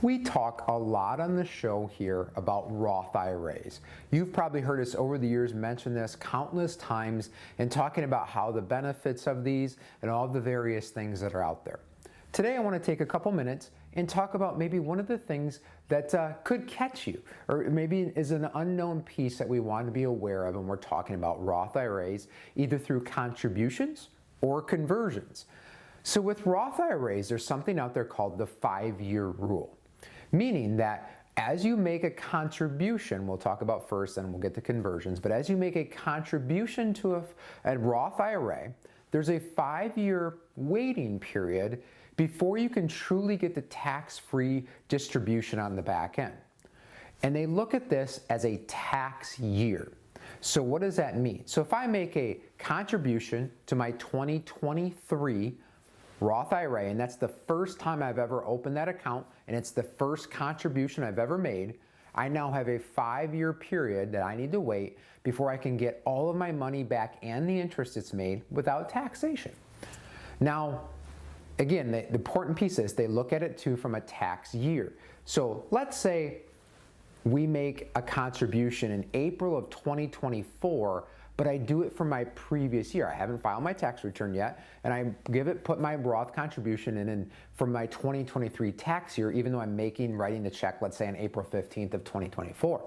We talk a lot on the show here about Roth IRAs. You've probably heard us over the years mention this countless times and talking about how the benefits of these and all the various things that are out there. Today I want to take a couple minutes and talk about maybe one of the things that could catch you, or maybe is an unknown piece that we want to be aware of when we're talking about Roth IRAs, either through contributions or conversions. So with Roth IRAs, there's something out there called the 5-year rule, meaning that as you make a contribution, we'll talk about first and we'll get to conversions, but as you make a contribution to a Roth IRA, there's a 5-year waiting period before you can truly get the tax-free distribution on the back end. And they look at this as a tax year. So what does that mean? So if I make a contribution to my 2023 Roth IRA, and that's the first time I've ever opened that account, and it's the first contribution I've ever made, I now have a 5-year period that I need to wait before I can get all of my money back and the interest it's made without taxation. Now, again, the important piece is they look at it too from a tax year. So let's say we make a contribution in April of 2024, but I do it for my previous year. I haven't filed my tax return yet, and I put my Roth contribution in for my 2023 tax year, even though I'm writing the check, let's say on April 15th of 2024.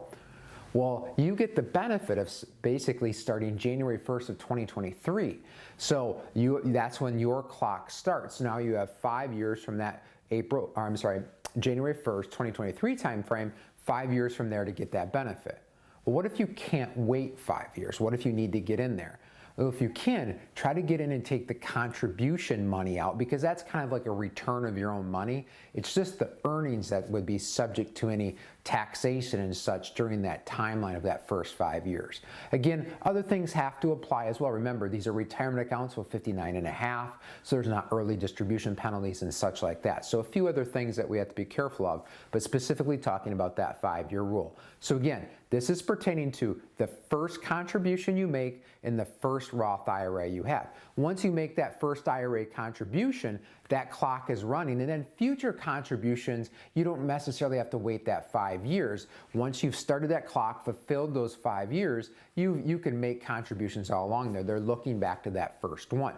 Well, you get the benefit of basically starting January 1st of 2023. So that's when your clock starts. Now you have 5 years from that January 1st, 2023 timeframe, 5 years from there to get that benefit. Well, what if you can't wait 5 years? What if you need to get in there? Well, if you can, try to get in and take the contribution money out, because that's kind of like a return of your own money. It's just the earnings that would be subject to any taxation and such during that timeline of that first 5 years. Again, other things have to apply as well. Remember, these are retirement accounts with 59.5, so there's not early distribution penalties and such like that. So a few other things that we have to be careful of, but specifically talking about that 5-year rule. So again, this is pertaining to the first contribution you make in the first Roth IRA you have. Once you make that first IRA contribution, that clock is running, and then future contributions, you don't necessarily have to wait that 5 years. Once you've started that clock, fulfilled those 5 years, you can make contributions all along there. They're looking back to that first one.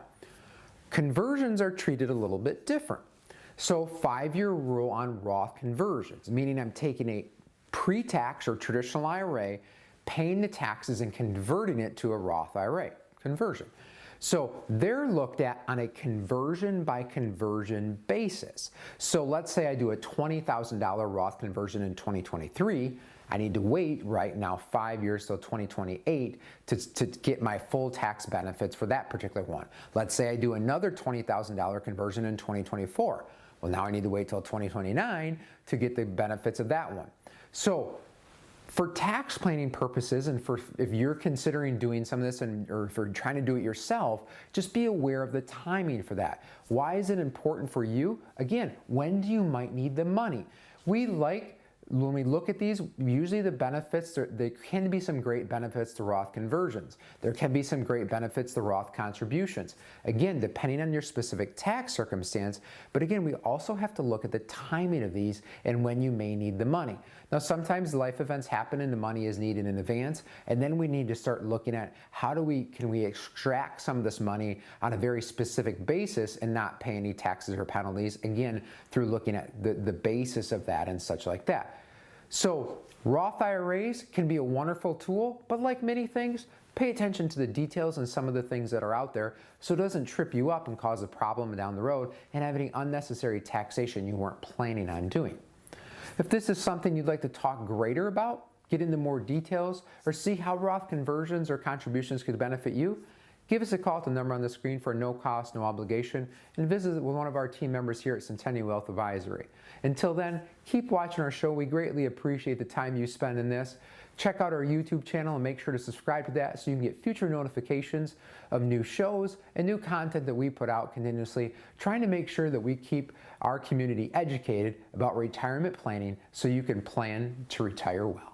Conversions are treated a little bit different. So 5-year rule on Roth conversions, meaning I'm taking a pre-tax or traditional IRA, paying the taxes and converting it to a Roth IRA conversion. So they're looked at on a conversion by conversion basis. So let's say I do a $20,000 Roth conversion in 2023. I need to wait right now 5 years till 2028 to get my full tax benefits for that particular one. Let's say I do another $20,000 conversion in 2024. Well, now I need to wait till 2029 to get the benefits of that one. So for tax planning purposes, and for if you're considering doing some of this, or if you're trying to do it yourself, just be aware of the timing for that. Why is it important for you? Again, when do you might need the money? When we look at these, usually the benefits, there can be some great benefits to Roth conversions. There can be some great benefits to Roth contributions. Again, depending on your specific tax circumstance, but again, we also have to look at the timing of these and when you may need the money. Now, sometimes life events happen and the money is needed in advance, and then we need to start looking at can we extract some of this money on a very specific basis and not pay any taxes or penalties, again, through looking at the basis of that and such like that. So Roth IRAs can be a wonderful tool, but like many things, pay attention to the details and some of the things that are out there so it doesn't trip you up and cause a problem down the road and have any unnecessary taxation you weren't planning on doing. If this is something you'd like to talk greater about, get into more details, or see how Roth conversions or contributions could benefit you, give us a call at the number on the screen for no cost, no obligation, and visit with one of our team members here at Centennial Wealth Advisory. Until then, keep watching our show. We greatly appreciate the time you spend in this. Check out our YouTube channel and make sure to subscribe to that so you can get future notifications of new shows and new content that we put out continuously, trying to make sure that we keep our community educated about retirement planning so you can plan to retire well.